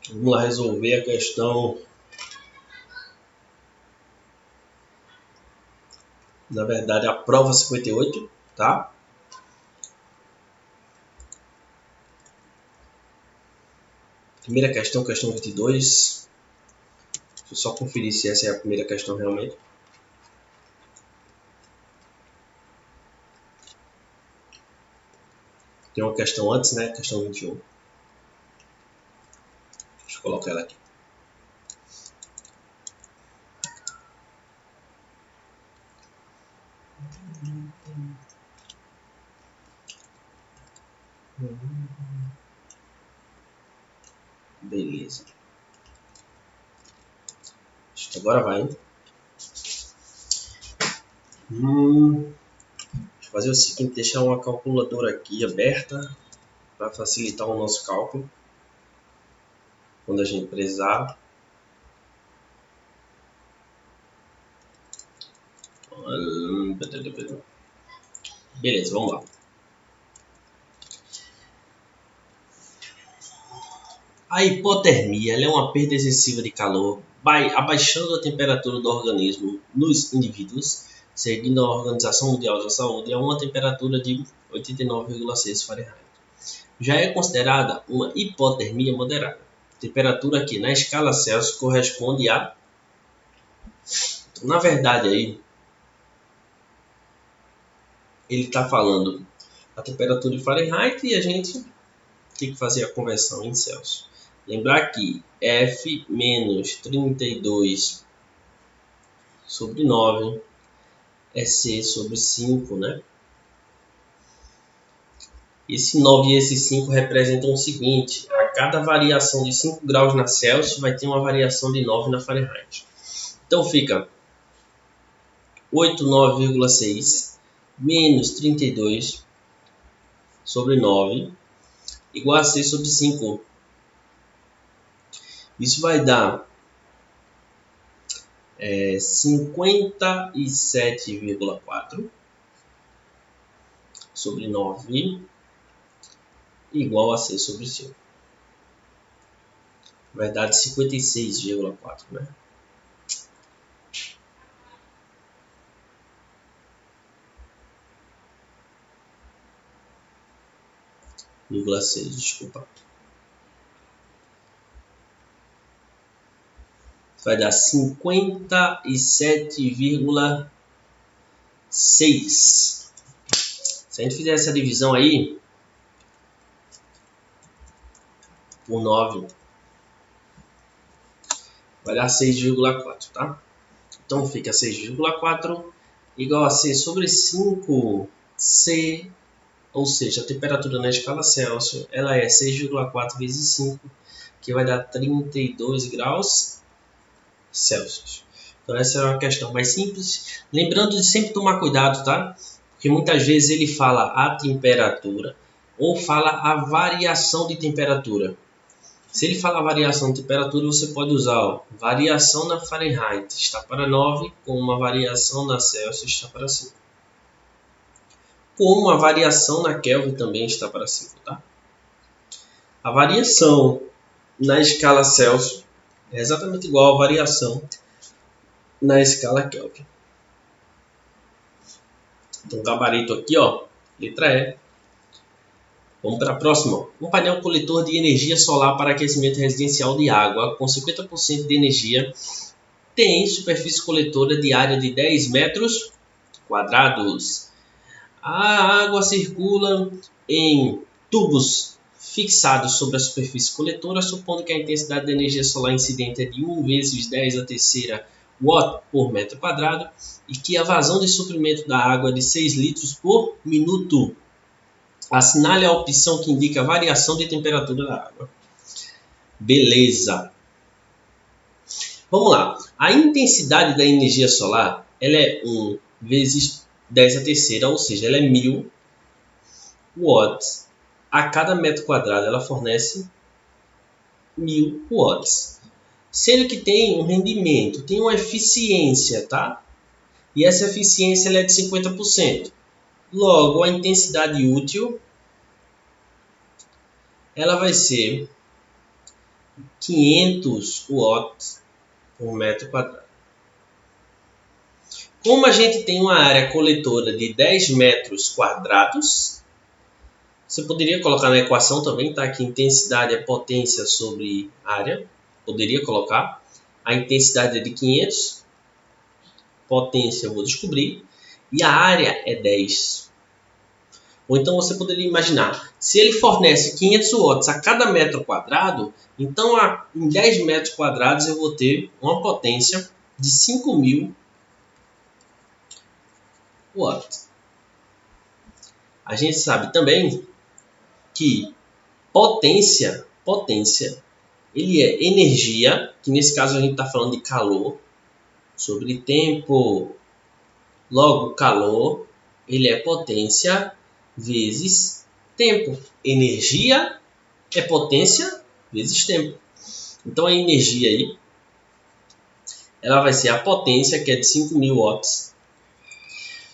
Vamos lá resolver a questão. Na verdade, a prova 58, tá? Primeira questão, questão 22. Deixa eu só conferir se essa é a primeira questão realmente. Tem uma questão antes, né? Questão 21. Deixa eu colocar ela aqui. Beleza. Acho que agora vai, hein? Deixa eu fazer o seguinte, deixar uma calculadora aqui aberta para facilitar o nosso cálculo quando a gente precisar. Beleza, vamos lá. A hipotermia é uma perda excessiva de calor, abaixando a temperatura do organismo nos indivíduos, seguindo a Organização Mundial da Saúde, a uma temperatura de 89,6 Fahrenheit. Já é considerada uma hipotermia moderada, temperatura que na escala Celsius corresponde a... Na verdade aí, ele está falando a temperatura de Fahrenheit e a gente tem que fazer a conversão em Celsius. Lembrar que F menos 32 sobre 9 é C sobre 5, né? Esse 9 e esse 5 representam o seguinte: a cada variação de 5 graus na Celsius vai ter uma variação de 9 na Fahrenheit. Então fica 89,6 menos 32 sobre 9 igual a C sobre 5. Isso vai dar 57,4 sobre 9 igual a C sobre 5. Vai dar 56,4, né? Vírgula 6, desculpa. Vai dar 57,6. Se a gente fizer essa divisão aí por 9, vai dar 6,4, tá? Então fica 6,4 igual a C sobre 5. C, ou seja, a temperatura na escala Celsius, ela é 6,4 vezes 5, que vai dar 32 graus Celsius. Então essa é uma questão mais simples. Lembrando de sempre tomar cuidado, tá? Porque muitas vezes ele fala a temperatura ou fala a variação de temperatura. Se ele fala variação de temperatura, você pode usar variação na Fahrenheit está para 9, com uma variação na Celsius está para 5. Como a variação na Kelvin também está para 5, tá? A variação na escala Celsius é exatamente igual à variação na escala Kelvin. Então, gabarito aqui, ó, letra E. Vamos para a próxima. Um painel coletor de energia solar para aquecimento residencial de água com 50% de energia tem superfície coletora de área de 10 metros quadrados. A água circula em tubos fixados sobre a superfície coletora, supondo que a intensidade de energia solar incidente é de 1 vezes 10 a terceira watt por metro quadrado e que a vazão de suprimento da água é de 6 litros por minuto. Assinale a opção que indica a variação de temperatura da água. Beleza. Vamos lá. A intensidade da energia solar ela é 1 vezes 10 a terceira, ou seja, ela é 1000 watts. A cada metro quadrado ela fornece 1000 watts. Sendo que tem um rendimento, tem uma eficiência, tá? E essa eficiência ela é de 50%. Logo, a intensidade útil ela vai ser 500 watts por metro quadrado. Como a gente tem uma área coletora de 10 metros quadrados, você poderia colocar na equação também, tá? Que intensidade é potência sobre área. Poderia colocar. A intensidade é de 500. Potência eu vou descobrir. E a área é 10. Ou então você poderia imaginar, se ele fornece 500 watts a cada metro quadrado, então em 10 metros quadrados eu vou ter uma potência de 5.000 watts. A gente sabe também que potência, ele é energia, que nesse caso a gente está falando de calor, sobre tempo. Logo, calor, ele é potência vezes tempo. Energia é potência vezes tempo. Então a energia aí, ela vai ser a potência, que é de 5.000 watts,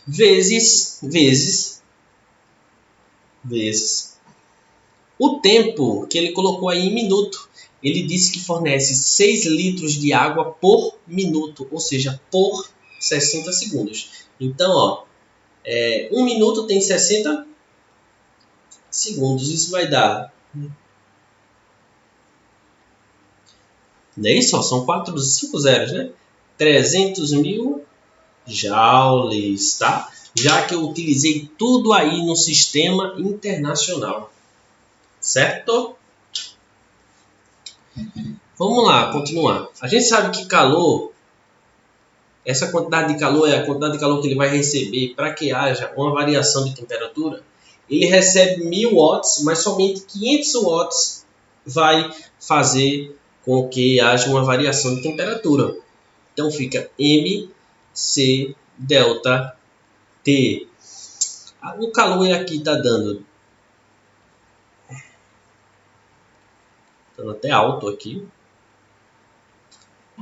vezes o tempo que ele colocou aí em minuto. Ele disse que fornece 6 litros de água por minuto, ou seja, por 60 segundos. Então, ó, 1 minuto tem 60 segundos. Isso vai dar... Não é isso? Ó, são 5 zeros, né? 300.000 joules, tá? Já que eu utilizei tudo aí no sistema internacional. Certo? Vamos lá, continuar. A gente sabe que calor, essa quantidade de calor é a quantidade de calor que ele vai receber para que haja uma variação de temperatura. Ele recebe 1.000 watts, mas somente 500 watts vai fazer com que haja uma variação de temperatura. Então fica MC delta T. O calor aqui está dando até alto aqui.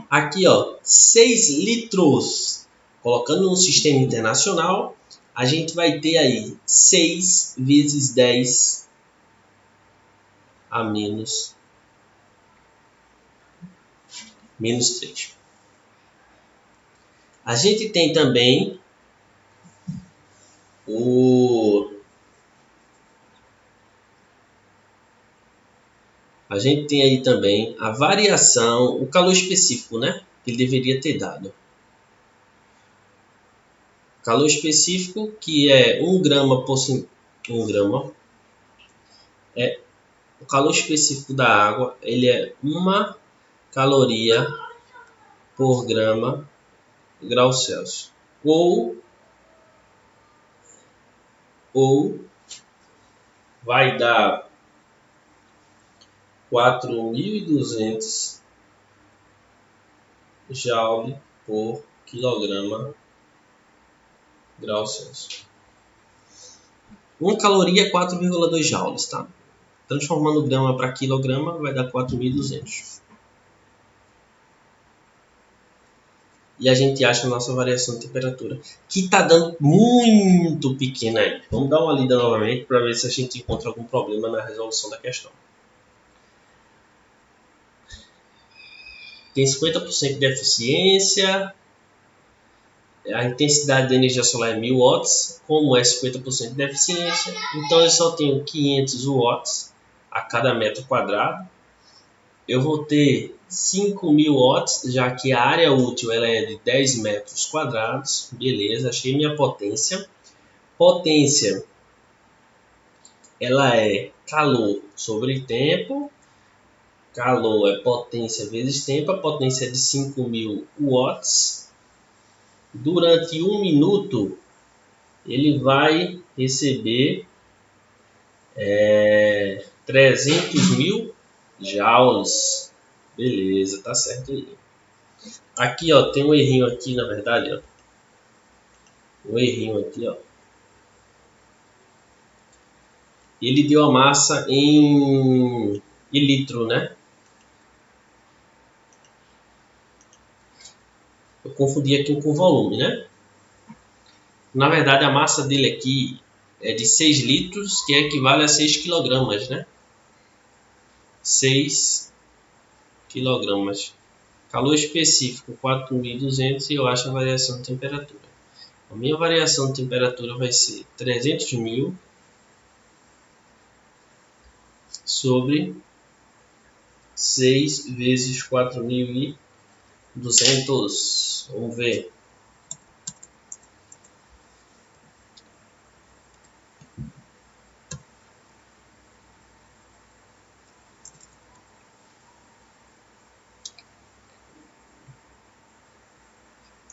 Aqui, ó, 6 litros. Colocando no sistema internacional, a gente vai ter aí 6 vezes 10 a menos 3. A gente tem também aí também a variação, o calor específico, né? Que ele deveria ter dado. Calor específico, que é 1 grama por 1 grama. O calor específico da água, ele é 1 caloria por grama grau Celsius. Ou vai dar 4.200 joule por quilograma grau Celsius. 1 caloria é 4,2 joules, tá? Transformando grama para quilograma vai dar 4.200. E a gente acha a nossa variação de temperatura, que está dando muito pequena aí. Vamos dar uma lida novamente para ver se a gente encontra algum problema na resolução da questão. Tem 50% de eficiência. A intensidade de energia solar é 1.000 watts. Como é 50% de eficiência, então eu só tenho 500 watts a cada metro quadrado. Eu vou ter 5.000 watts, já que a área útil ela é de 10 metros quadrados. Beleza, achei minha potência. Potência, ela é calor sobre tempo. Calor é potência vezes tempo. A potência é de 5.000 watts. Durante 1 minuto, ele vai receber 300.000 joules. Beleza, tá certo aí. Aqui, ó, tem um errinho aqui, na verdade, ó. Um errinho aqui, ó. Ele deu a massa em litro, né? Eu confundi aqui com o volume, né? Na verdade, a massa dele aqui é de 6 litros, que equivale a 6 quilogramas, né? 6 quilogramas. Calor específico 4.200 e eu acho a variação de temperatura. A minha variação de temperatura vai ser 300.000 sobre 6 vezes 4.200. Vamos ver.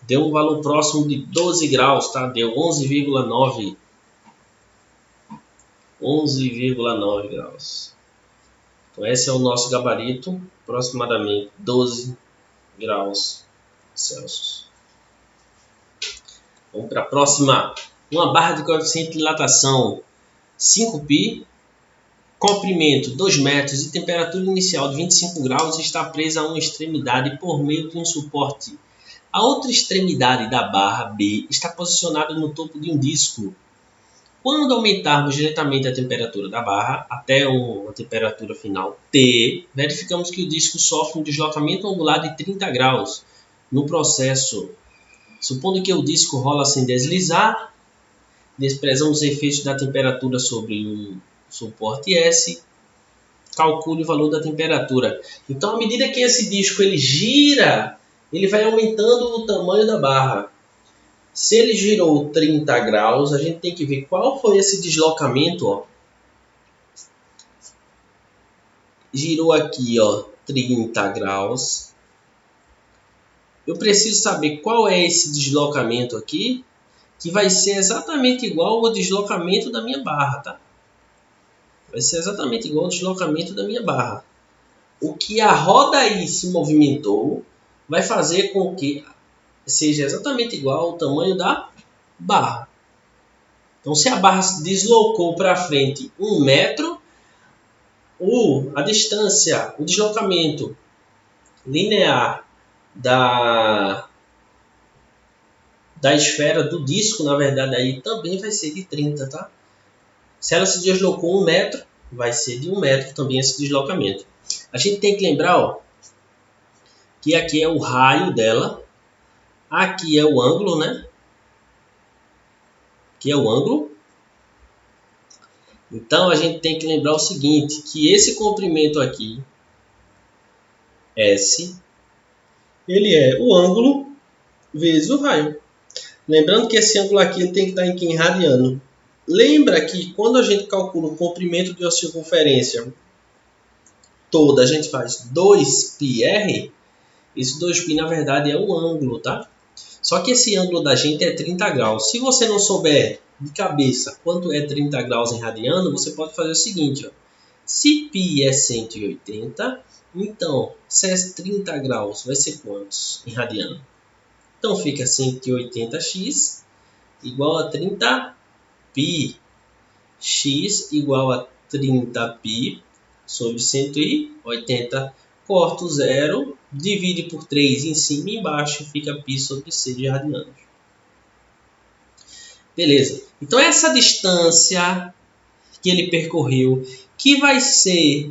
Deu um valor próximo de 12 graus, tá? Deu 11,9. 11,9 graus. Então esse é o nosso gabarito, aproximadamente 12 graus Celsius. Vamos para a próxima. Uma barra de coeficiente de dilatação 5π, comprimento 2 metros e temperatura inicial de 25 graus está presa a uma extremidade por meio de um suporte. A outra extremidade da barra B está posicionada no topo de um disco. Quando aumentarmos diretamente a temperatura da barra até uma temperatura final T, verificamos que o disco sofre um deslocamento angular de 30 graus. No processo, supondo que o disco rola sem deslizar, desprezamos os efeitos da temperatura sobre o suporte S, calcule o valor da temperatura. Então, à medida que esse disco ele gira, ele vai aumentando o tamanho da barra. Se ele girou 30 graus, a gente tem que ver qual foi esse deslocamento. Ó. Girou aqui, ó, 30 graus. Eu preciso saber qual é esse deslocamento aqui, que vai ser exatamente igual ao deslocamento da minha barra, tá? Vai ser exatamente igual ao deslocamento da minha barra. O que a roda aí se movimentou vai fazer com que seja exatamente igual ao tamanho da barra. Então, se a barra se deslocou para frente 1 metro, a distância, o deslocamento linear da esfera do disco, na verdade, aí também vai ser de 30, tá? Se ela se deslocou 1 metro, vai ser de 1 metro também esse deslocamento. A gente tem que lembrar, ó, que aqui é o raio dela, aqui é o ângulo, né? Aqui é o ângulo. Então, a gente tem que lembrar o seguinte, que esse comprimento aqui, S, ele é o ângulo vezes o raio. Lembrando que esse ângulo aqui ele tem que estar em radiano. Lembra que quando a gente calcula o comprimento de uma circunferência toda, a gente faz 2πr. Esse 2π, na verdade, é o ângulo, tá? Só que esse ângulo da gente é 30 graus. Se você não souber de cabeça quanto é 30 graus em radiano, você pode fazer o seguinte, ó. Se π é 180, então, se é 30 graus, vai ser quantos em radiano? Então, fica 180x igual a 30π. X igual a 30π sobre 180. Corta o zero, divide por 3 em cima e embaixo, fica π sobre 6 de radianos. Beleza. Então, essa distância que ele percorreu, que vai ser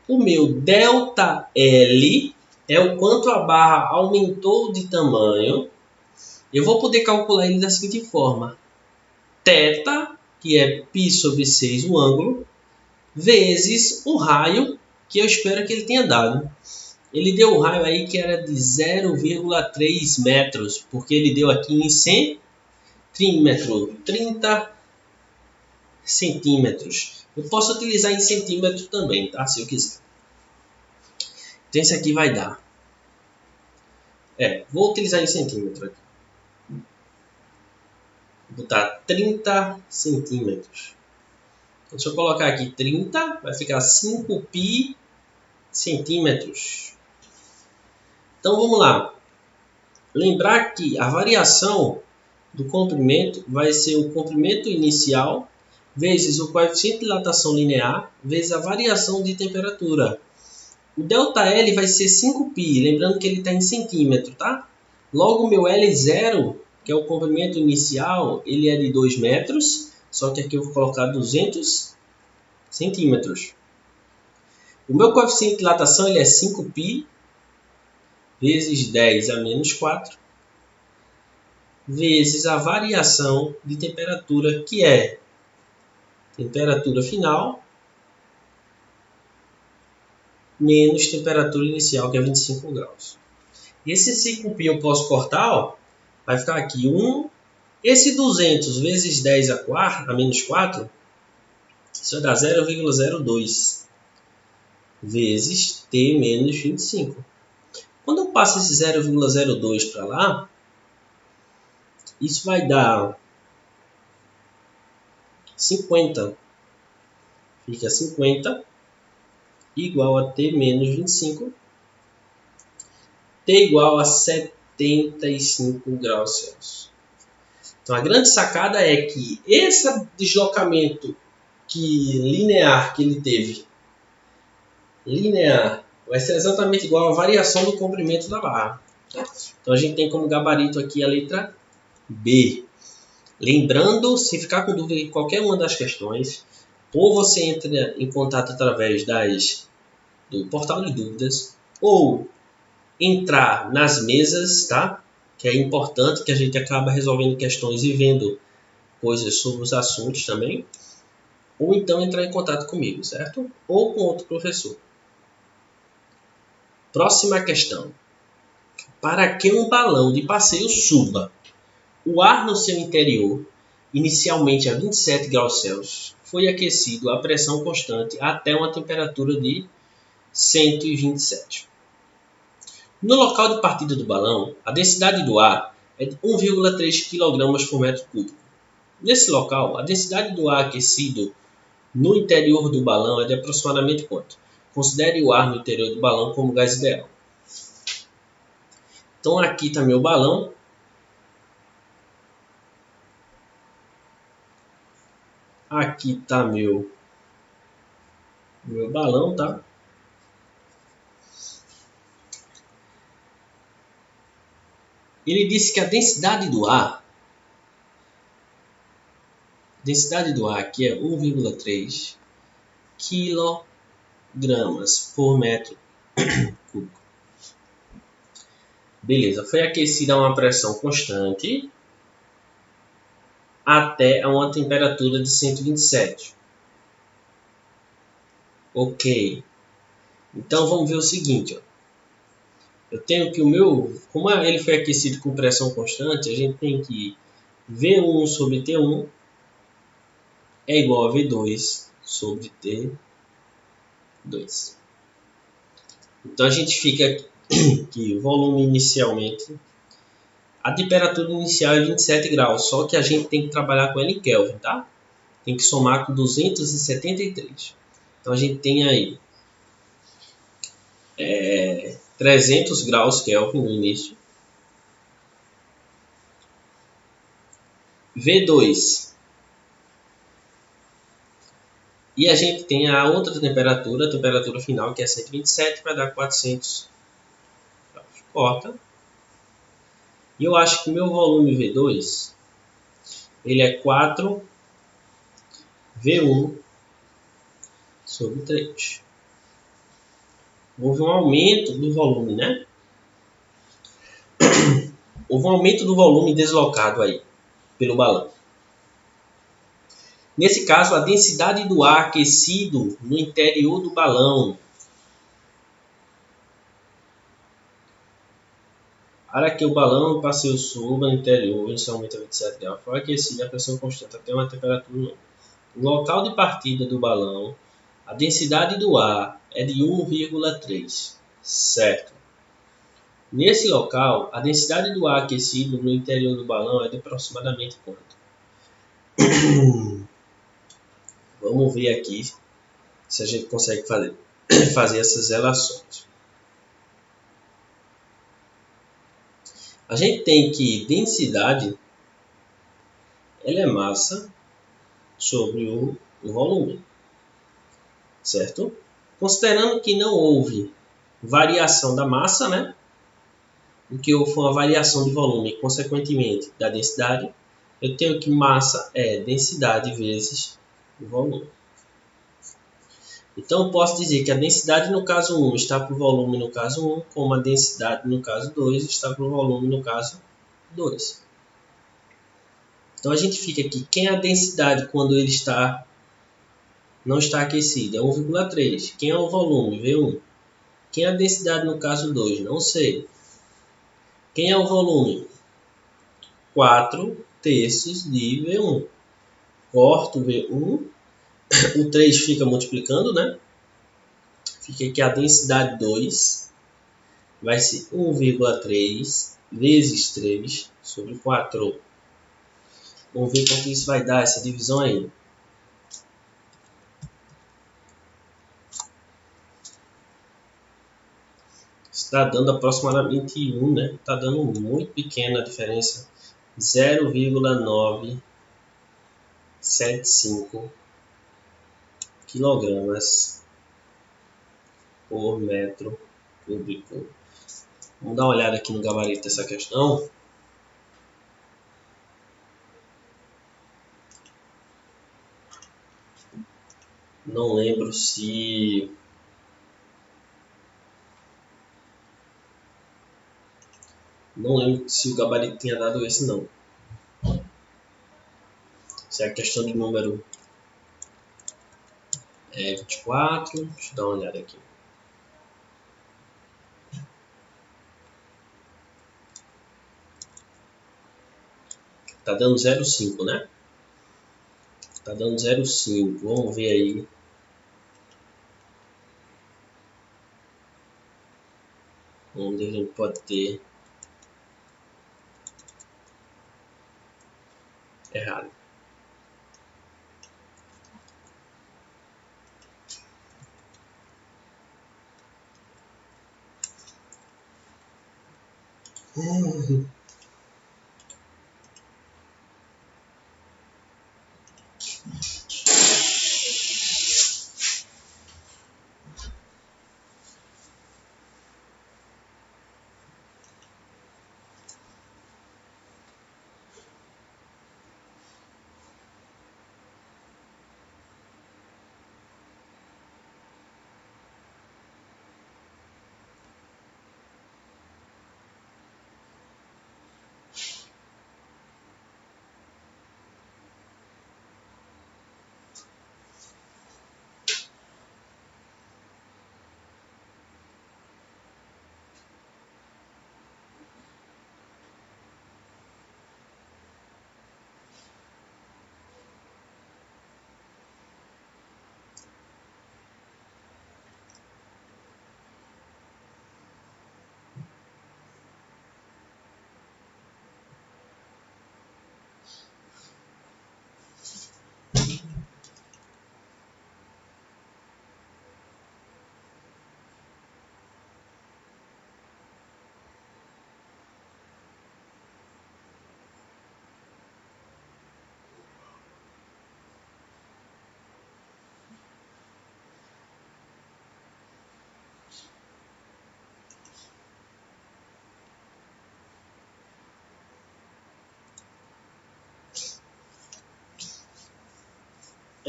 o meu ΔL, é o quanto a barra aumentou de tamanho. Eu vou poder calcular ele da seguinte forma. Θ, que é π sobre 6 o ângulo, vezes o raio, que eu espero que ele tenha dado. Ele deu o raio aí que era de 0,3 metros, porque ele deu aqui em centímetro, 30 centímetros. Eu posso utilizar em centímetro também, tá? Se eu quiser. Então, esse aqui vai dar. Vou utilizar em centímetro aqui. Vou botar 30 centímetros. Então, se eu colocar aqui 30, vai ficar 5π centímetros. Então, vamos lá. Lembrar que a variação do comprimento vai ser o comprimento inicial vezes o coeficiente de dilatação linear vezes a variação de temperatura. O ΔL vai ser 5π, lembrando que ele está em centímetro, tá? Logo, o meu L0, que é o comprimento inicial, ele é de 2 metros, só que aqui eu vou colocar 200 centímetros. O meu coeficiente de dilatação ele é 5π vezes 10 a menos 4 vezes a variação de temperatura, que é temperatura final menos temperatura inicial, que é 25 graus. E esse 5π eu posso cortar, ó, vai ficar aqui 1. Esse 200 vezes 10 a menos 4, isso vai dar 0,02 vezes T menos 25. Quando eu passo esse 0,02 para lá, isso vai dar 50. Fica 50 igual a T menos 25. T igual a 75 graus Celsius. Então a grande sacada é que esse deslocamento linear que ele teve, linear, vai ser exatamente igual à variação do comprimento da barra. Então a gente tem como gabarito aqui a letra B. Lembrando, se ficar com dúvida em qualquer uma das questões, ou você entra em contato através do portal de dúvidas, ou entrar nas mesas, tá? Que é importante, que a gente acaba resolvendo questões e vendo coisas sobre os assuntos também. Ou então entrar em contato comigo, certo? Ou com outro professor. Próxima questão. Para que um balão de passeio suba o ar no seu interior, inicialmente a 27 graus Celsius, foi aquecido a pressão constante até uma temperatura de 127. No local de partida do balão, a densidade do ar é de 1,3 kg por metro cúbico. Nesse local, a densidade do ar aquecido no interior do balão é de aproximadamente quanto? Considere o ar no interior do balão como gás ideal. Então aqui está meu balão. Aqui está meu balão, tá? Ele disse que a densidade do ar aqui é 1,3 kg por metro cúbico. Beleza, foi aquecida a uma pressão constante até a uma temperatura de 127. Ok. Então vamos ver o seguinte, ó. Eu tenho que como ele foi aquecido com pressão constante, a gente tem que V1 sobre T1 é igual a V2 sobre T2. Então a gente fica que o volume inicialmente, a temperatura inicial é 27 graus, só que a gente tem que trabalhar com ela em Kelvin, tá? Tem que somar com 273. Então a gente tem aí 300 graus Kelvin no início. V2. E a gente tem a outra temperatura, a temperatura final, que é 127, vai dar 400 graus. Corta. E eu acho que meu volume V2, ele é 4 V1 sobre 3. Houve um aumento do volume, né? Houve um aumento do volume deslocado aí pelo balão. Nesse caso, a densidade do ar aquecido no interior do balão, para que o balão passeio suba no interior, inicialmente a 27 graus, foi aquecido a pressão constante até uma temperatura. No local de partida do balão, a densidade do ar é de 1,3, certo? Nesse local, a densidade do ar aquecido no interior do balão é de aproximadamente quanto? Vamos ver aqui se a gente consegue fazer essas relações. A gente tem que densidade ela é massa sobre o volume, certo? Considerando que não houve variação da massa, né? O que houve foi uma variação de volume e, consequentemente, da densidade, eu tenho que massa é densidade vezes o volume. Então, eu posso dizer que a densidade no caso 1 está para o volume no caso 1, como a densidade no caso 2 está para o volume no caso 2. Então, a gente fica aqui, quem é a densidade quando ele não está aquecido? É 1,3. Quem é o volume? V1. Quem é a densidade no caso 2? Não sei. Quem é o volume? 4 terços de V1. Corto V1. O 3 fica multiplicando, né? Fica aqui a densidade 2 vai ser 1,3 vezes 3 sobre 4. Vamos ver quanto isso vai dar, essa divisão aí. Está dando aproximadamente 1, né? Está dando muito pequena a diferença. 0,975 quilogramas por metro cúbico. Vamos dar uma olhada aqui no gabarito dessa questão. Não lembro se o gabarito tinha dado esse não. Se é a questão de número 24, deixa eu dar uma olhada aqui. Tá dando 0,5, né? Tá dando 0,5. Vamos ver aí. Onde a gente pode ter errado.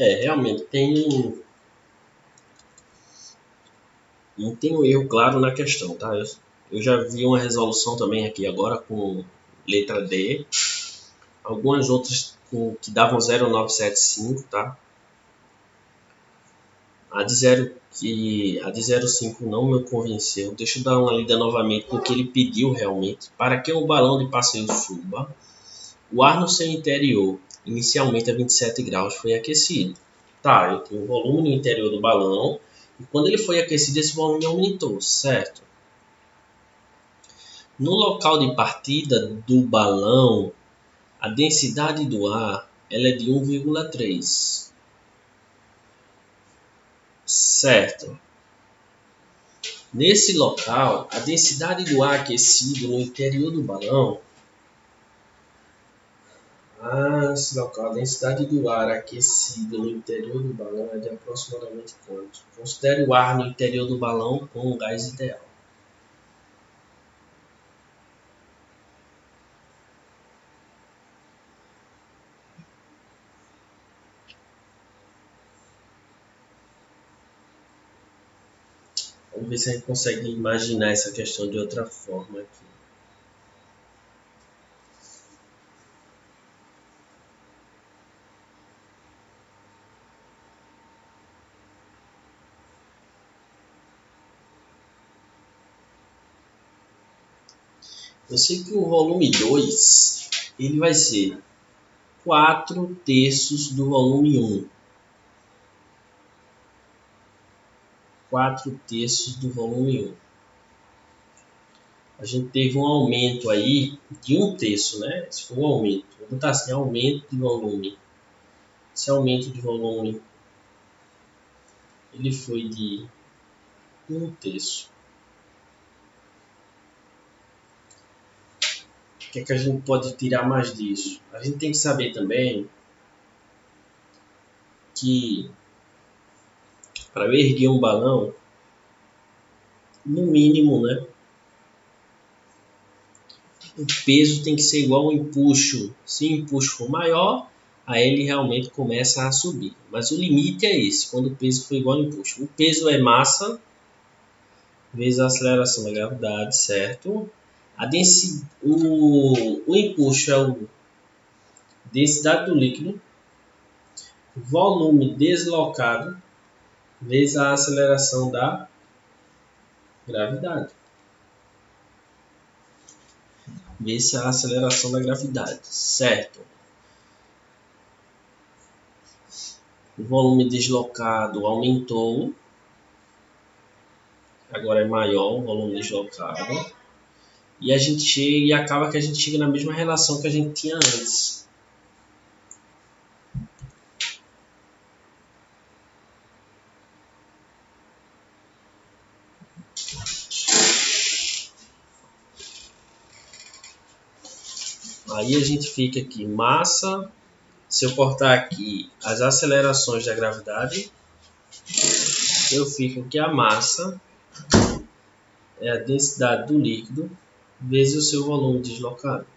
Realmente não tem um erro claro na questão, tá? Eu já vi uma resolução também aqui agora com letra D. Algumas outras que davam 0,975, tá? A de 0,5 não me convenceu. Deixa eu dar uma lida novamente no que ele pediu realmente. Para que um balão de passeio suba, o ar no seu interior, inicialmente a 27 graus, foi aquecido. Tá, eu tenho o volume no interior do balão. E quando ele foi aquecido, esse volume aumentou, certo? No local de partida do balão, a densidade do ar ela é de 1,3. Certo. Nesse local, a densidade do ar aquecido no interior do balão. Esse local, a densidade do ar aquecido no interior do balão é de aproximadamente quanto? Considere o ar no interior do balão com um gás ideal. Vamos ver se a gente consegue imaginar essa questão de outra forma aqui. Eu sei que o volume 2 ele vai ser 4/3 do volume 1. 4/3 do volume 1. A gente teve um aumento aí de 1/3, né? Esse foi um aumento. Vou botar assim, aumento de volume. Esse aumento de volume, ele foi de 1/3. O que é que a gente pode tirar mais disso? A gente tem que saber também que para eu erguer um balão, no mínimo, né? O peso tem que ser igual ao empuxo. Se o empuxo for maior, aí ele realmente começa a subir. Mas o limite é esse, quando o peso for igual ao empuxo. O peso é massa vezes a aceleração da gravidade, certo? O empuxo é a densidade do líquido, volume deslocado vezes a aceleração da gravidade. Vezes a aceleração da gravidade, certo? O volume deslocado aumentou, agora é maior o volume deslocado. E a gente chega e acaba que a gente chega na mesma relação que a gente tinha antes. Aí a gente fica aqui, massa, se eu cortar aqui as acelerações da gravidade, eu fico que a massa é a densidade do líquido vezes o seu volume deslocado.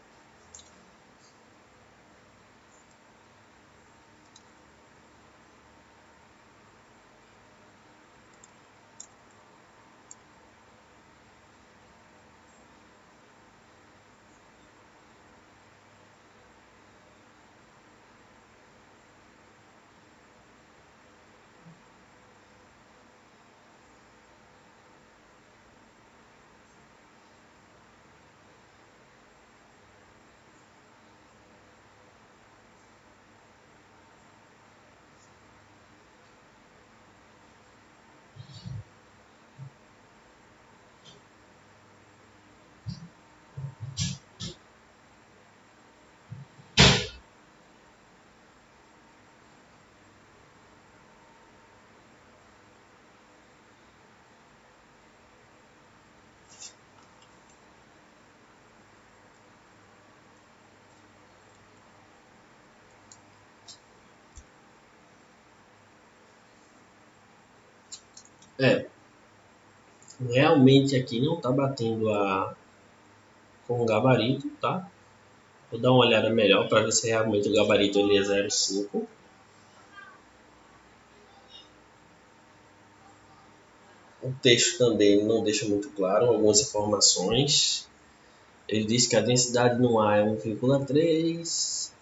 Realmente aqui não está batendo com o gabarito, tá? Vou dar uma olhada melhor para ver se realmente o gabarito ele é 0,5. O texto também não deixa muito claro algumas informações. Ele diz que a densidade no ar é 1,3.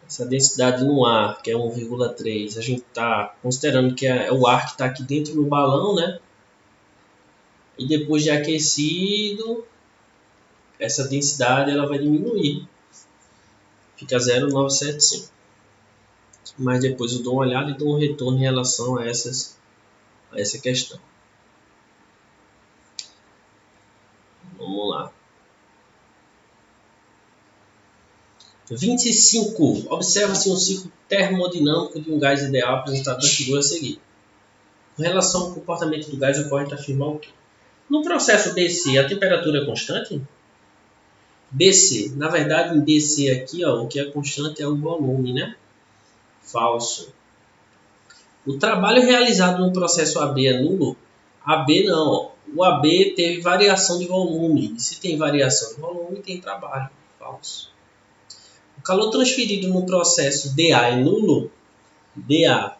Essa densidade no ar, que é 1,3, a gente está considerando que é o ar que está aqui dentro do balão, né? E depois de aquecido, essa densidade ela vai diminuir. Fica 0,975. Mas depois eu dou uma olhada e dou um retorno em relação a essa questão. Vamos lá. 25. Observa-se um ciclo termodinâmico de um gás ideal apresentado na figura a seguir. Com relação ao comportamento do gás, é correto afirmar o quê? No processo BC, a temperatura é constante? BC, na verdade em BC aqui, ó, o que é constante é o volume, né? Falso. O trabalho realizado no processo AB é nulo? AB não, ó. O AB teve variação de volume. E se tem variação de volume, tem trabalho. Falso. O calor transferido no processo DA é nulo? DA.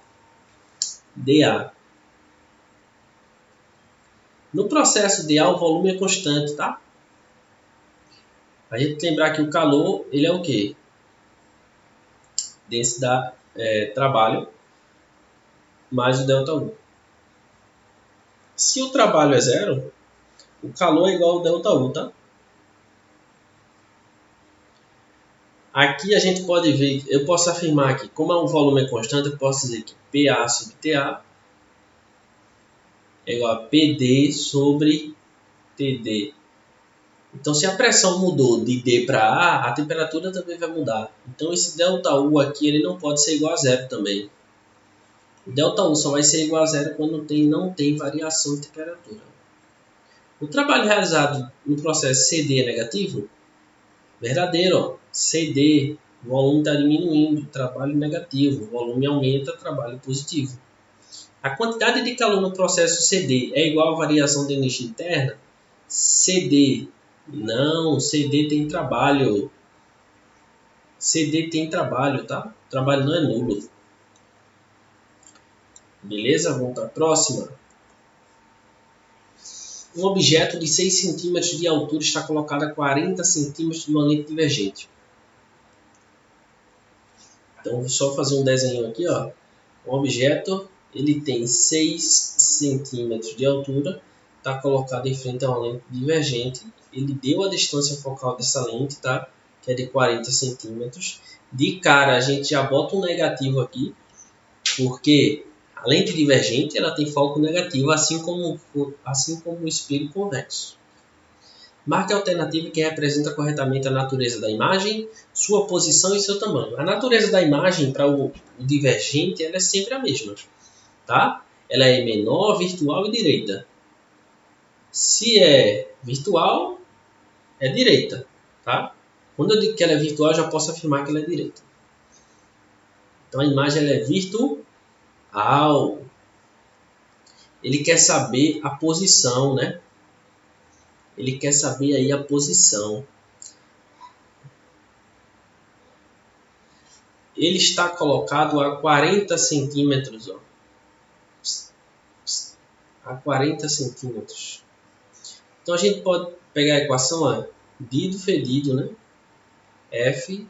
No processo de A, o volume é constante, tá? A gente lembrar que o calor, ele é o quê? Densidade, trabalho, mais o ΔU. Se o trabalho é zero, o calor é igual ao ΔU, tá? Aqui a gente pode ver, eu posso afirmar que, como o volume é constante, eu posso dizer que PA sobre TA é igual a PD sobre TD. Então, se a pressão mudou de D para A, a temperatura também vai mudar. Então, esse ΔU aqui ele não pode ser igual a zero também. O ΔU só vai ser igual a zero quando não tem variação de temperatura. O trabalho realizado no processo CD é negativo? Verdadeiro. Ó. CD, o volume está diminuindo, trabalho negativo. O volume aumenta, trabalho positivo. A quantidade de calor no processo CD é igual à variação de energia interna? CD. Não, CD tem trabalho. CD tem trabalho, tá? O trabalho não é nulo. Beleza? Vamos para a próxima. Um objeto de 6 cm de altura está colocado a 40 cm de uma lente divergente. Então, vou só fazer um desenho aqui, ó. Um objeto, ele tem 6 cm de altura, está colocado em frente a uma lente divergente. Ele deu a distância focal dessa lente, tá? Que é de 40 centímetros. De cara, a gente já bota um negativo aqui, porque a lente divergente ela tem foco negativo, assim como o espelho convexo. Marque a alternativa que representa corretamente a natureza da imagem, sua posição e seu tamanho. A natureza da imagem para o divergente ela é sempre a mesma. Tá? Ela é menor, virtual e direita. Se é virtual, é direita. Tá? Quando eu digo que ela é virtual, eu já posso afirmar que ela é direita. Então a imagem ela é virtual. Ele quer saber a posição, né? Ele quer saber aí a posição. Ele está colocado a 40 centímetros. Ó. A 40 centímetros. Então a gente pode pegar a equação ó, dido fedido, né? F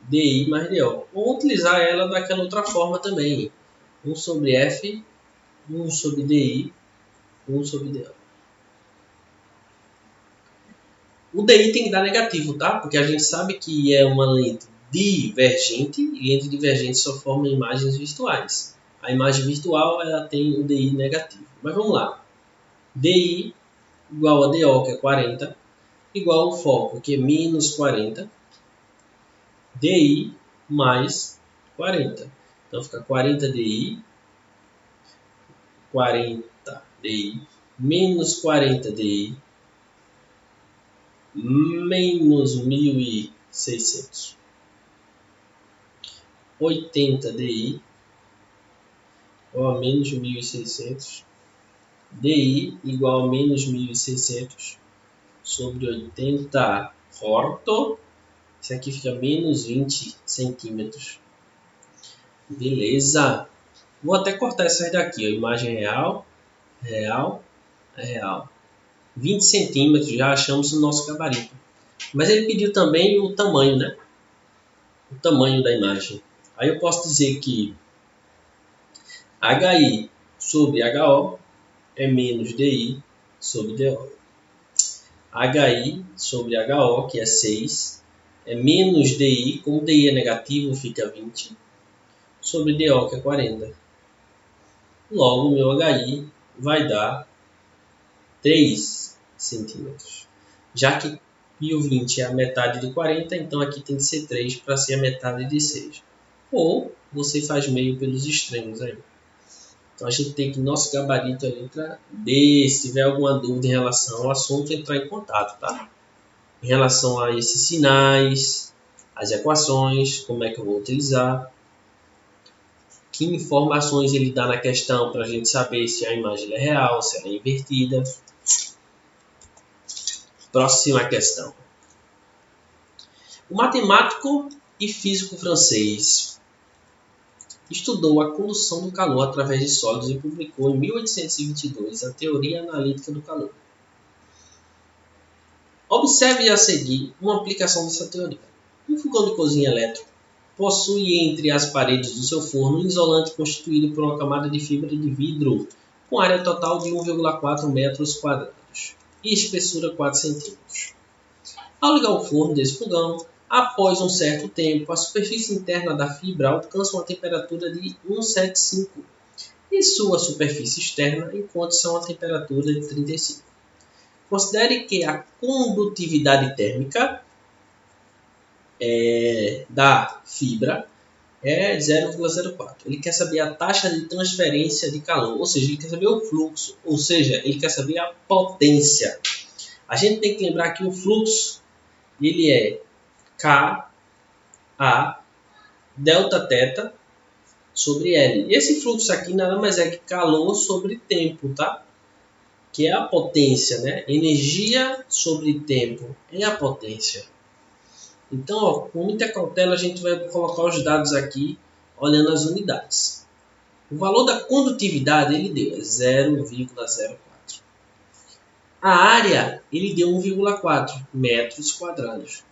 DI mais DO. Ou utilizar ela daquela outra forma também. 1 sobre F, 1 sobre DI, 1 sobre DO. O DI tem que dar negativo, tá? Porque a gente sabe que é uma lente divergente e lente divergente só forma imagens virtuais. A imagem virtual ela tem o DI negativo. Mas vamos lá. DI igual a DO, que é 40, igual ao foco, que é menos 40, DI mais 40. Então fica 40 DI, 40 DI, menos 40 DI, menos 1.600. 80 DI, igual a menos 1.600. DI igual a menos 1.600 sobre 80 corto. Isso aqui fica menos 20 centímetros. Beleza. Vou até cortar essas daqui. A imagem real, real, real. 20 centímetros, já achamos o nosso gabarito. Mas ele pediu também o tamanho, né? O tamanho da imagem. Aí eu posso dizer que HI sobre HO é menos DI sobre DO. HI sobre HO, que é 6, é menos DI, como DI é negativo, fica 20, sobre DO, que é 40. Logo, o meu HI vai dar 3 centímetros. Já que o 20 é a metade de 40, então aqui tem que ser 3 para ser a metade de 6. Ou você faz meio pelos extremos aí. Então a gente tem que nosso gabarito é letra D. Se tiver alguma dúvida em relação ao assunto, entrar em contato, tá? Em relação a esses sinais, as equações, como é que eu vou utilizar, que informações ele dá na questão para a gente saber se a imagem é real, se ela é invertida. Próxima questão. O matemático e físico francês estudou a condução do calor através de sólidos e publicou em 1822 a teoria analítica do calor. Observe a seguir uma aplicação dessa teoria. Um fogão de cozinha elétrico possui entre as paredes do seu forno um isolante constituído por uma camada de fibra de vidro com área total de 1,4 metros quadrados e espessura 4 centímetros. Ao ligar o forno desse fogão, após um certo tempo, a superfície interna da fibra alcança uma temperatura de 175 e sua superfície externa encontra-se a uma temperatura de 35. Considere que a condutividade térmica da fibra é 0,04. Ele quer saber a taxa de transferência de calor, ou seja, ele quer saber o fluxo, ou seja, ele quer saber a potência. A gente tem que lembrar que o fluxo ele é K, A, delta θ sobre L. Esse fluxo aqui nada mais é que calor sobre tempo, tá? Que é a potência, né? Energia sobre tempo é a potência. Então, ó, com muita cautela, a gente vai colocar os dados aqui, olhando as unidades. O valor da condutividade ele deu 0,04. A área ele deu 1,4 metros quadrados.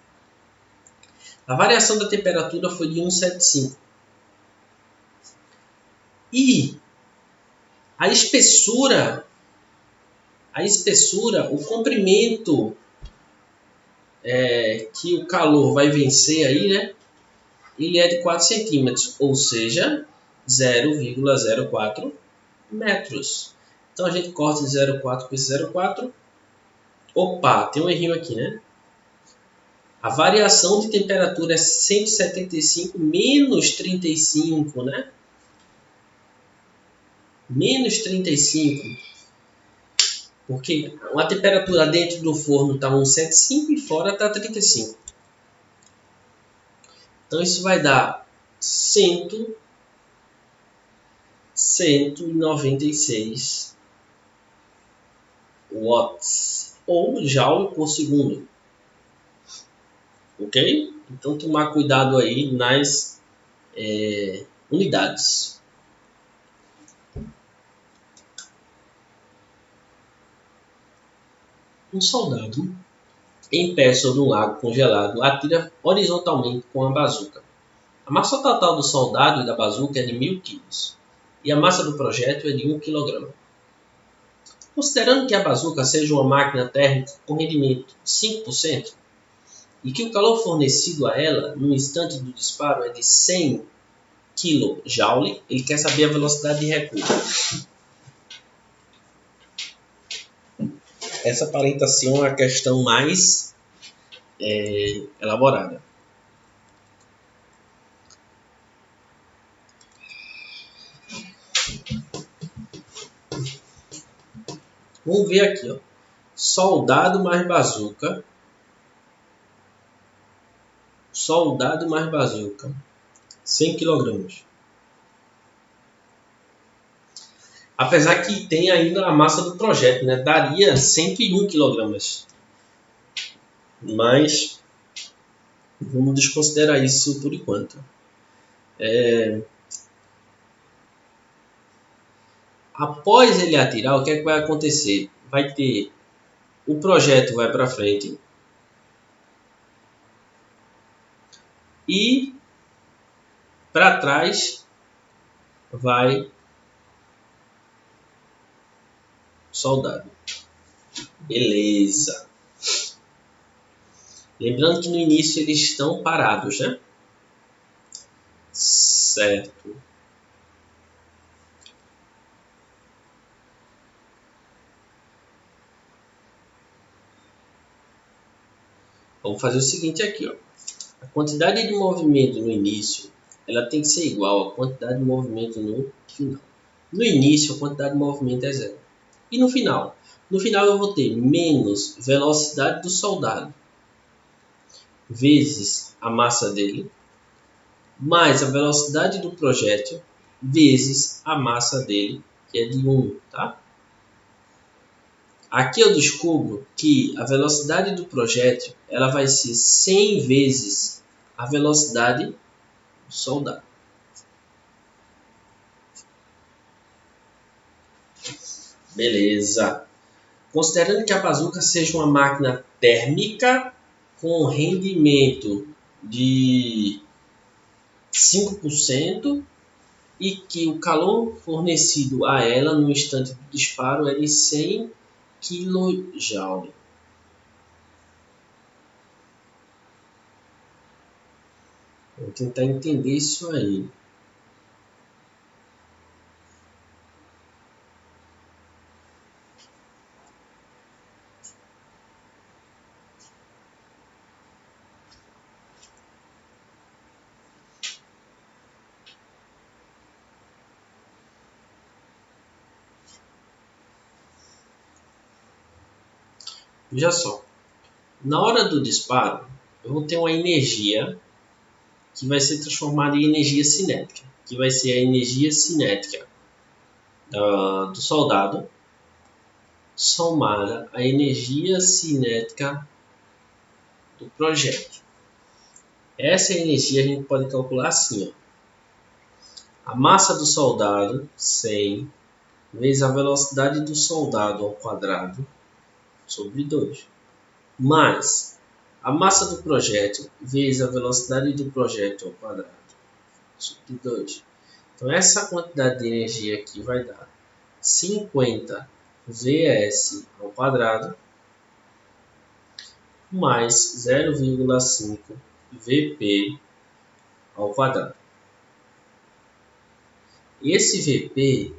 A variação da temperatura foi de 175. E a espessura, o comprimento que o calor vai vencer aí, né? Ele é de 4 centímetros, ou seja, 0,04 metros. Então a gente corta de 0,4 com esse 0,4. Opa, tem um errinho aqui, né? A variação de temperatura é 175 menos 35, né? Menos 35. Porque a temperatura dentro do forno está 175 e fora está 35. Então isso vai dar 196 watts ou joule por segundo. Ok? Então tomar cuidado aí nas unidades. Um soldado em pé sobre um lago congelado atira horizontalmente com a bazuca. A massa total do soldado e da bazuca é de 1000 kg e a massa do projétil é de 1 kg. Considerando que a bazuca seja uma máquina térmica com rendimento de 5% e que o calor fornecido a ela no instante do disparo é de 100 kJ, ele quer saber a velocidade de recuo. Essa aparenta ser uma questão mais elaborada. Vamos ver aqui, ó. Soldado mais bazuca. Soldado mais bazuca. 100 kg. Apesar que tem ainda a massa do projétil, né? Daria 101 kg. Mas vamos desconsiderar isso por enquanto. Após ele atirar, o que é que vai acontecer? Vai ter o projétil vai para frente e para trás vai soldado. Beleza. Lembrando que no início eles estão parados, né? Certo. Vamos fazer o seguinte aqui, ó. A quantidade de movimento no início, ela tem que ser igual à quantidade de movimento no final. No início, a quantidade de movimento é 0. E no final? No final eu vou ter menos velocidade do soldado vezes a massa dele, mais a velocidade do projétil vezes a massa dele, que é de 1, tá? Aqui eu descubro que a velocidade do projétil ela vai ser 100 vezes a velocidade do soldado. Beleza. Considerando que a bazuca seja uma máquina térmica com rendimento de 5% e que o calor fornecido a ela no instante do disparo é de 100 kJ. Vou tentar entender isso aí. Veja só, na hora do disparo, eu vou ter uma energia que vai ser transformada em energia cinética, que vai ser a energia cinética do soldado somada à energia cinética do projétil. Essa energia a gente pode calcular assim, ó. A massa do soldado, 100, vezes a velocidade do soldado ao quadrado, sobre 2. Mais a massa do projétil vezes a velocidade do projétil ao quadrado, sobre 2. Então, essa quantidade de energia aqui vai dar 50 Vs ao quadrado mais 0,5 Vp ao quadrado. Esse Vp,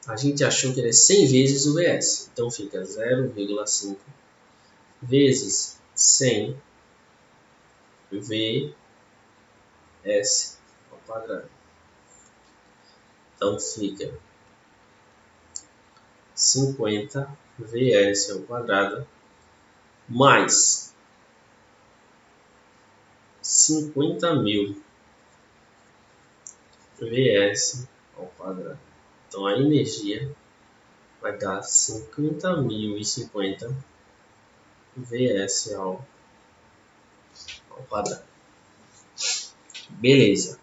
a gente achou que ele é 100 vezes o Vs. Então, fica 0,5 vezes 100 Vs ao quadrado. Então, fica 50 Vs ao quadrado mais 50.000 Vs ao quadrado. Então, a energia vai dar 50.050 Vs ao quadrado. Beleza.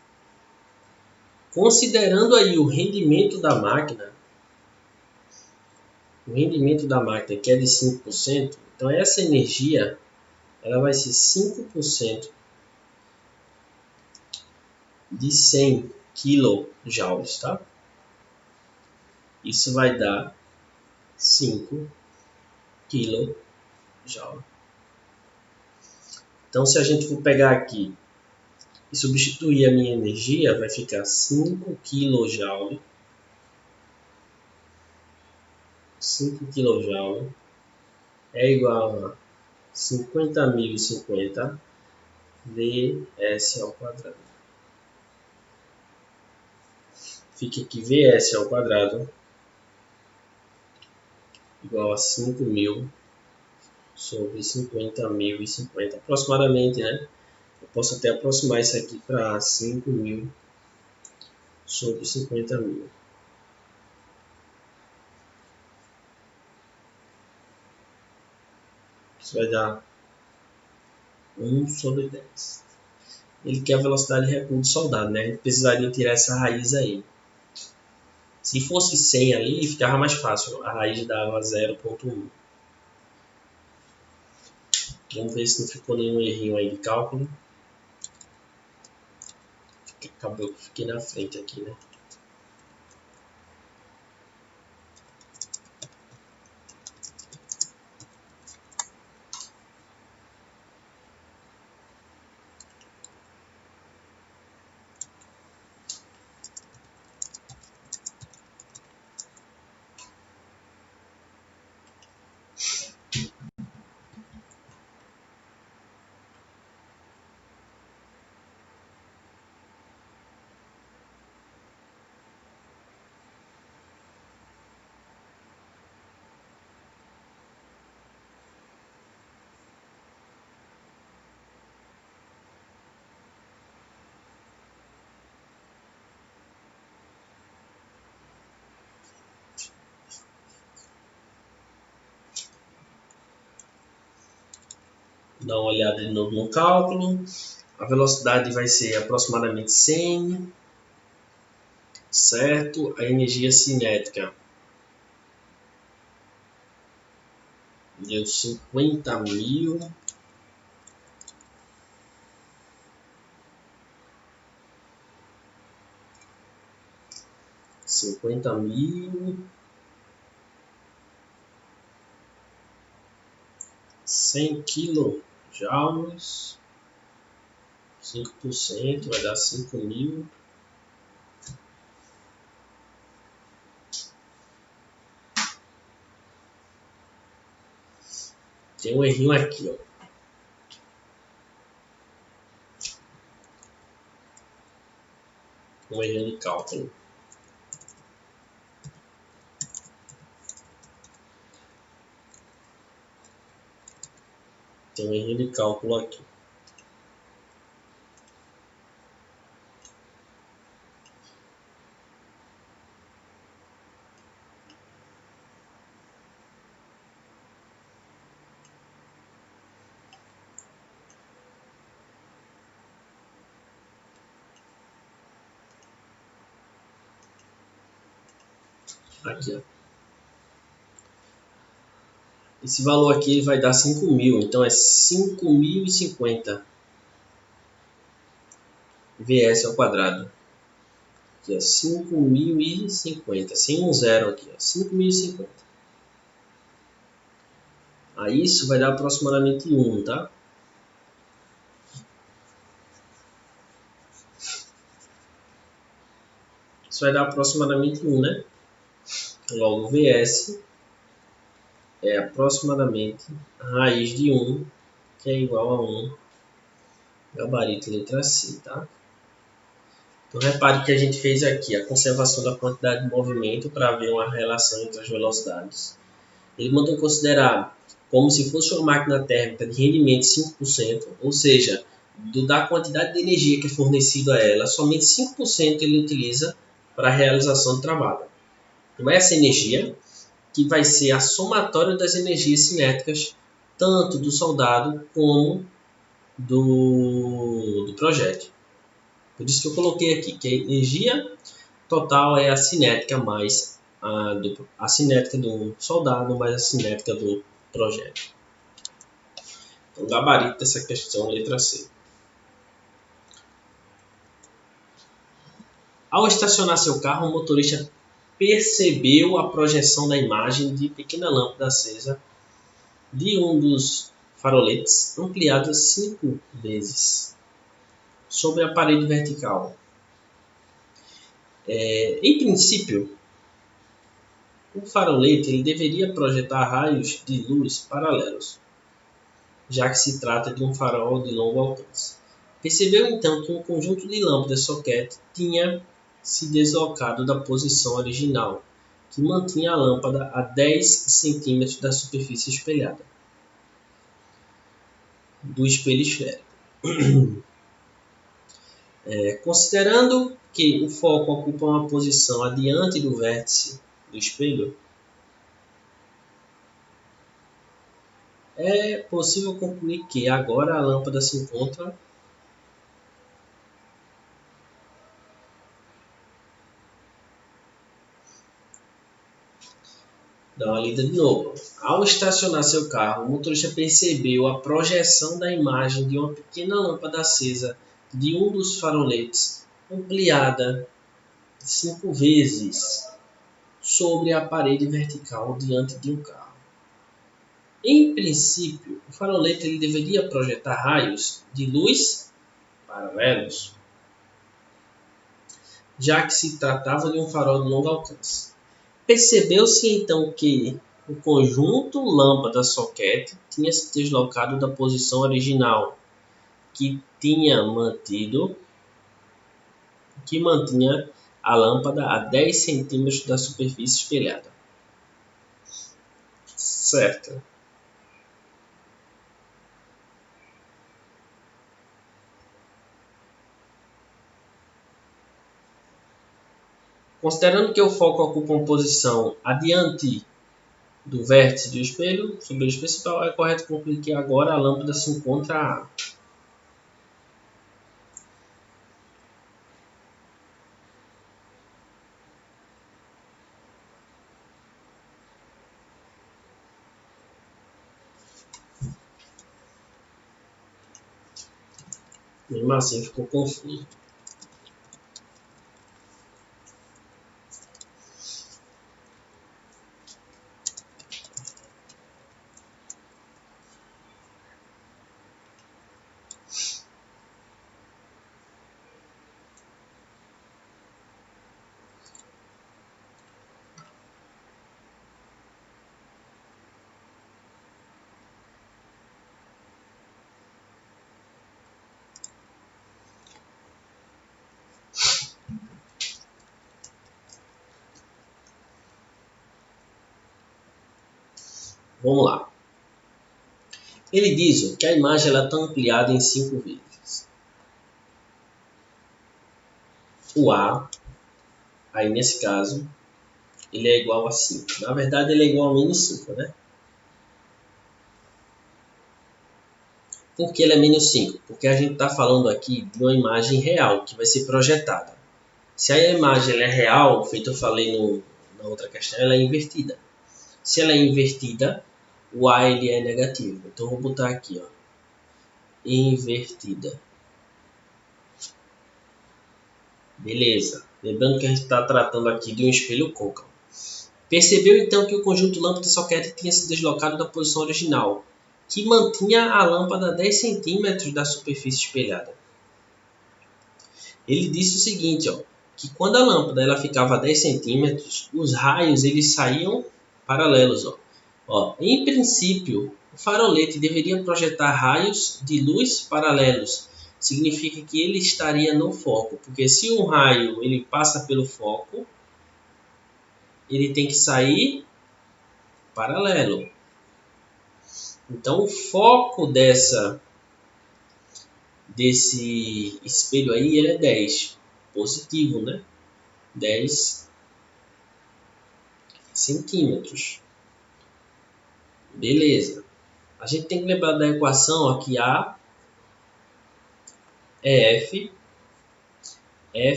Considerando aí o rendimento da máquina que é de 5%, então essa energia ela vai ser 5% de 100 kJ, tá? Isso vai dar 5 kJ. Então, se a gente for pegar aqui e substituir a minha energia, vai ficar 5 kJ. 5 kJ é igual a 50.050 Vs ao quadrado. Fica aqui Vs ao quadrado igual a 5.000 sobre 50.050, aproximadamente, né? Eu posso até aproximar isso aqui para 5.000 sobre 50.000. Isso vai dar 1 sobre 10. Ele quer a velocidade de recuo do soldado, né? Ele precisaria tirar essa raiz aí. Se fosse 100 ali, ficava mais fácil. A raiz dava 0,1. Vamos ver se não ficou nenhum errinho aí de cálculo. Acabou que fiquei na frente aqui, né? Dá uma olhada de novo no cálculo. A velocidade vai ser aproximadamente 100 certo? A energia cinética deu 50.000. 50.000, 100 quilojoules, 5% vai dar 5.000. Tem um errinho aqui, ó. Um errinho de cálculo. Tem um errinho de cálculo aqui. Aqui, ó. Esse valor aqui vai dar 5.000, então é 5.050 VS ao quadrado. Aqui, ó, 5.050, sem um zero aqui, ó, 5.050. Aí isso vai dar aproximadamente 1, tá? Isso vai dar aproximadamente 1, né? Logo, VS é aproximadamente a raiz de 1, que é igual a 1, gabarito letra C, tá? Então, repare que a gente fez aqui a conservação da quantidade de movimento para ver uma relação entre as velocidades. Ele mandou considerar como se fosse uma máquina térmica de rendimento de 5%, ou seja, da quantidade de energia que é fornecida a ela, somente 5% ele utiliza para a realização do trabalho. Então, essa energia que vai ser a somatória das energias cinéticas, tanto do soldado como do projétil. Por isso que eu coloquei aqui que a energia total é a cinética mais a cinética do soldado mais a cinética do projétil. Então, gabarito dessa questão, letra C. Ao estacionar seu carro, o motorista percebeu a projeção da imagem de pequena lâmpada acesa de um dos faroletes ampliada 5 vezes sobre a parede vertical. Em princípio, o farolete ele deveria projetar raios de luz paralelos, já que se trata de um farol de longo alcance. Percebeu então que um conjunto de lâmpadas soquete tinha se deslocado da posição original, que mantinha a lâmpada a 10 centímetros da superfície espelhada do espelho esférico. Considerando que o foco ocupa uma posição adiante do vértice do espelho, é possível concluir que agora a lâmpada se encontra Dá uma lida de novo. Ao estacionar seu carro, o motorista percebeu a projeção da imagem de uma pequena lâmpada acesa de um dos faroletes, ampliada 5 vezes sobre a parede vertical diante de um carro. Em princípio, o farolete ele deveria projetar raios de luz paralelos, já que se tratava de um farol de longo alcance. Percebeu-se então que o conjunto lâmpada-soquete tinha se deslocado da posição original, que mantinha a lâmpada a 10 centímetros da superfície espelhada. Certo. Considerando que o foco ocupa uma posição adiante do vértice do espelho, sobre o eixo principal, é correto concluir que agora a lâmpada se encontra Mesmo assim ficou confuso. Vamos lá. Ele diz que a imagem está ampliada em 5 vezes. O A, aí nesse caso, ele é igual a 5. Na verdade, ele é igual a menos 5, né? Por que ele é menos 5? Porque a gente está falando aqui de uma imagem real, que vai ser projetada. Se a imagem ela é real, feito eu falei na outra questão, ela é invertida. Se ela é invertida, o A ele é negativo. Então, eu vou botar aqui, ó, invertida. Beleza. Lembrando que a gente está tratando aqui de um espelho côncavo. Percebeu então que o conjunto lâmpada-soquete tinha se deslocado da posição original, que mantinha a lâmpada a 10 centímetros da superfície espelhada. Ele disse o seguinte, ó, que quando a lâmpada ela ficava a 10 centímetros, os raios eles saíam paralelos. Em princípio, o farolete deveria projetar raios de luz paralelos. Significa que ele estaria no foco, porque se um raio ele passa pelo foco, ele tem que sair paralelo. Então, o foco desse espelho aí ele é 10, positivo, né? 10 centímetros. Beleza. A gente tem que lembrar da equação aqui, A é F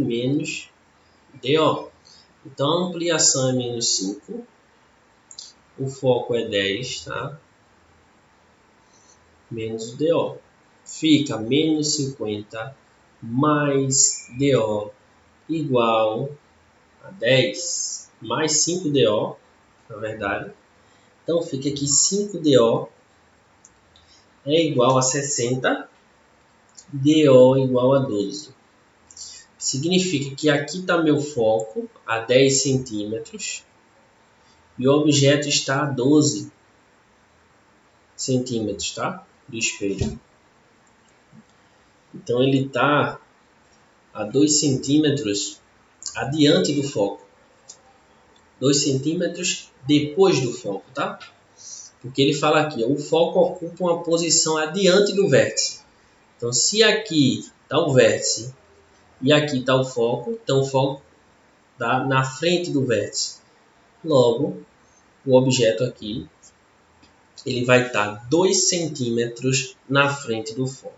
menos DO. Então, a ampliação é menos 5, o foco é 10, tá? Menos DO. Fica menos 50 mais DO igual a 10 mais 5DO, na verdade. Então, fica aqui 5DO é igual a 60, DO igual a 12. Significa que aqui está meu foco a 10 centímetros e o objeto está a 12 centímetros, tá? Do espelho. Então ele está a 2 centímetros adiante do foco. 2 centímetros depois do foco, tá? Porque ele fala aqui, ó, o foco ocupa uma posição adiante do vértice. Então se aqui está o vértice e aqui está o foco, então o foco está na frente do vértice. Logo, o objeto aqui ele vai estar 2 centímetros na frente do foco.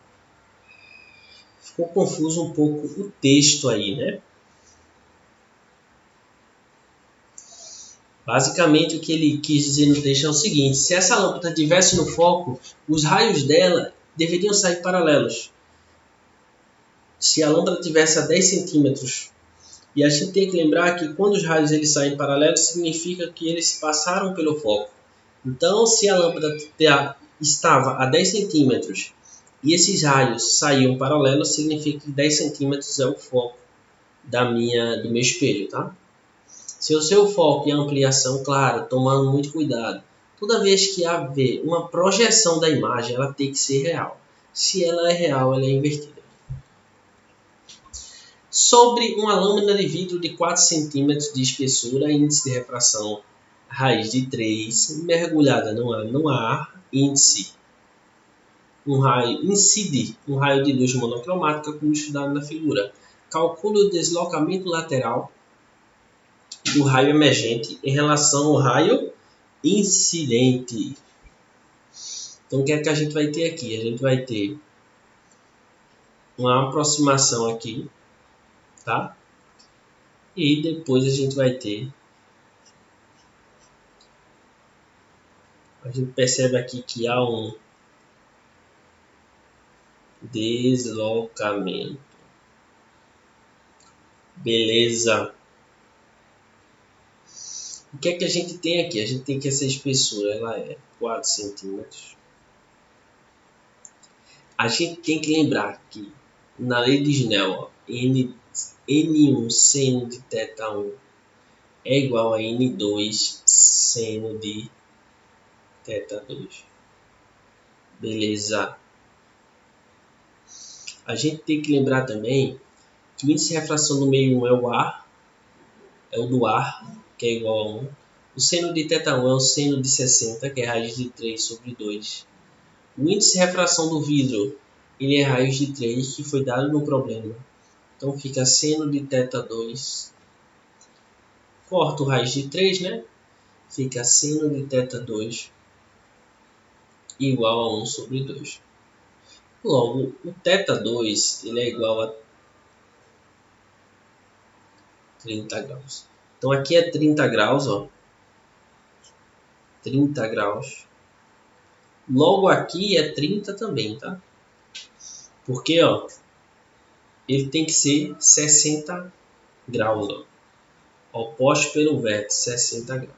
Ficou confuso um pouco o texto aí, né? Basicamente, o que ele quis dizer no texto é o seguinte: se essa lâmpada estivesse no foco, os raios dela deveriam sair paralelos. Se a lâmpada estivesse a 10 centímetros, e a gente tem que lembrar que quando os raios eles saem paralelos, significa que eles passaram pelo foco. Então, se a lâmpada estava a 10 centímetros e esses raios saíam paralelos, significa que 10 centímetros é o foco do meu espelho, tá? Se o seu foco e a ampliação, claro, tomando muito cuidado. Toda vez que haver uma projeção da imagem, ela tem que ser real. Se ela é real, ela é invertida. Sobre uma lâmina de vidro de 4 centímetros de espessura, índice de refração raiz de 3, mergulhada no ar, incide um raio de luz monocromática, como estudado na figura. Calcule o deslocamento lateral do raio emergente em relação ao raio incidente. Então, o que é que a gente vai ter aqui? A gente vai ter uma aproximação aqui, tá? E depois a gente vai ter... A gente percebe aqui que há deslocamento. Beleza. O que é que a gente tem aqui? A gente tem que essa espessura, ela é 4 centímetros. A gente tem que lembrar que na lei de Snell, ó, N1 seno de θ1 é igual a N2 seno de θ2. Beleza. A gente tem que lembrar também que o índice de refração do meio 1 é o ar, é o do ar, que é igual a 1. O seno de θ1 é o seno de 60, que é raiz de 3 sobre 2. O índice de refração do vidro, ele é raiz de 3, que foi dado no problema. Então fica seno de θ2. Corto raiz de 3, né? Fica seno de θ2 igual a 1 sobre 2. Logo, o θ2 ele é igual a 30 graus. Então aqui é 30 graus, ó. 30 graus. Logo aqui é 30 também, tá? Porque, ó, ele tem que ser 60 graus, ó. Oposto pelo vértice, 60 graus.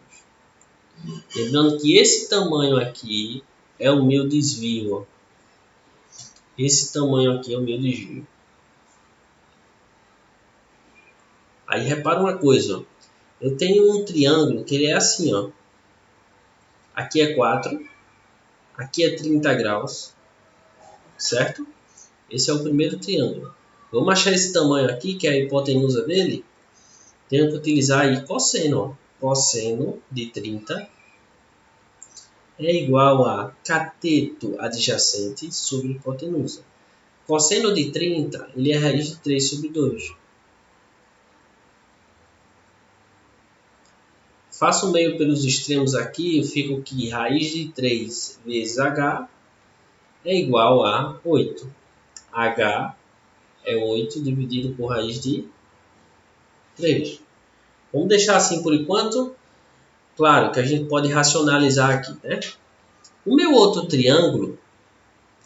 Lembrando que esse tamanho aqui é o meu desvio, ó. Esse tamanho aqui é o meu desvio. Aí repara uma coisa, ó. Eu tenho um triângulo que ele é assim, ó. Aqui é 4, aqui é 30 graus, certo? Esse é o primeiro triângulo. Vamos achar esse tamanho aqui, que é a hipotenusa dele. Tenho que utilizar aí cosseno, ó. Cosseno de 30 é igual a cateto adjacente sobre hipotenusa. Cosseno de 30, ele é raiz de 3 sobre 2. Faço o meio pelos extremos aqui, eu fico que raiz de 3 vezes h é igual a 8. h é 8 dividido por raiz de 3. Vamos deixar assim por enquanto. Claro que a gente pode racionalizar aqui, né? O meu outro triângulo,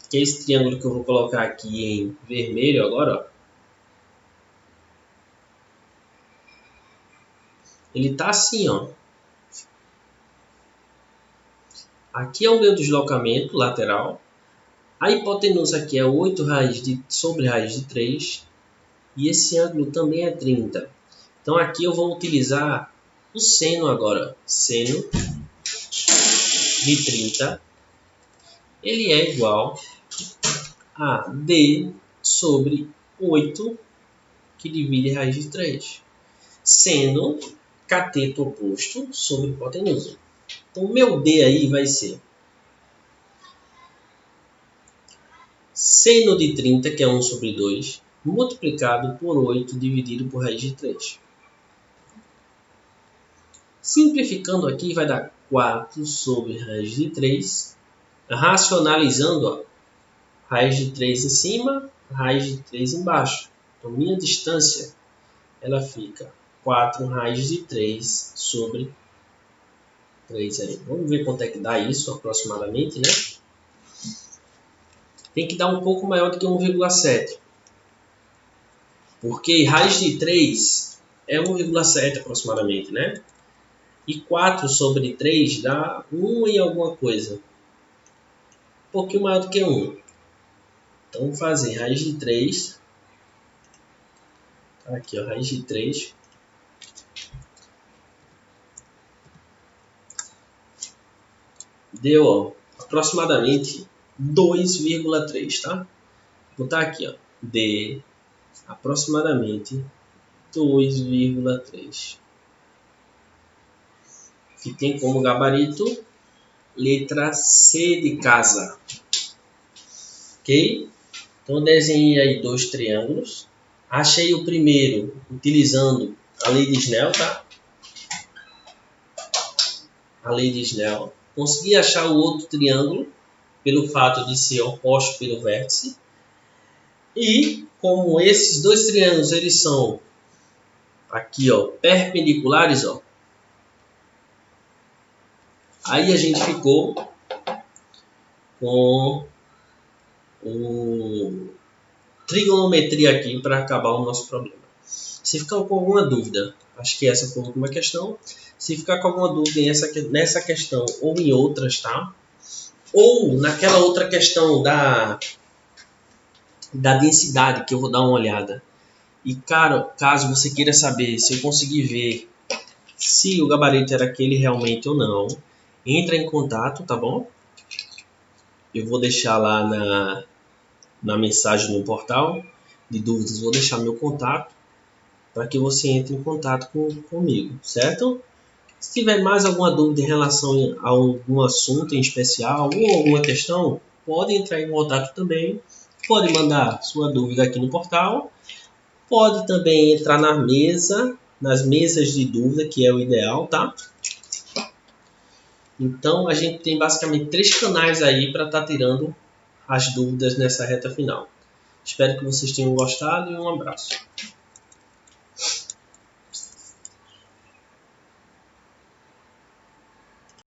que é esse triângulo que eu vou colocar aqui em vermelho agora, ó. Ele tá assim, ó. Aqui é o meu deslocamento lateral. A hipotenusa aqui é 8 sobre raiz de 3. E esse ângulo também é 30. Então aqui eu vou utilizar o seno agora. Seno de 30. Ele é igual a D sobre 8, que divide raiz de 3. Sendo cateto oposto sobre hipotenusa. Então o meu D aí vai ser seno de 30, que é 1 sobre 2, multiplicado por 8 dividido por raiz de 3. Simplificando aqui vai dar 4 sobre raiz de 3. Racionalizando, ó, raiz de 3 em cima, raiz de 3 embaixo. Então minha distância ela fica 4 raiz de 3 sobre 3 aí. Vamos ver quanto é que dá isso aproximadamente, né? Tem que dar um pouco maior do que 1,7. Porque raiz de 3 é 1,7 aproximadamente, né? E 4 sobre 3 dá 1 e alguma coisa. Um pouquinho maior do que 1. Então vamos fazer raiz de 3. Aqui, ó, raiz de 3. Deu, ó, aproximadamente 2,3, tá? Vou botar aqui, ó, D aproximadamente 2,3. Que tem como gabarito letra C de casa. Ok? Então desenhei aí 2 triângulos. Achei o primeiro utilizando a lei de Snell, tá? A lei de Snell. Consegui achar o outro triângulo pelo fato de ser oposto pelo vértice. E como esses 2 triângulos eles são aqui, ó, perpendiculares, ó. Aí a gente ficou com o trigonometria aqui para acabar o nosso problema. Se ficar com alguma dúvida, acho que essa foi a última questão. Se ficar com alguma dúvida nessa questão ou em outras, tá? Ou naquela outra questão da densidade, que eu vou dar uma olhada. E, cara, caso você queira saber se eu conseguir ver se o gabarito era aquele realmente ou não, entra em contato, tá bom? Eu vou deixar lá na mensagem no portal de dúvidas, vou deixar meu contato para que você entre em contato comigo, certo? Se tiver mais alguma dúvida em relação a algum assunto em especial ou alguma questão, pode entrar em contato também. Pode mandar sua dúvida aqui no portal. Pode também entrar nas mesas de dúvida, que é o ideal, tá? Então, a gente tem basicamente 3 canais aí para estar tirando as dúvidas nessa reta final. Espero que vocês tenham gostado e um abraço.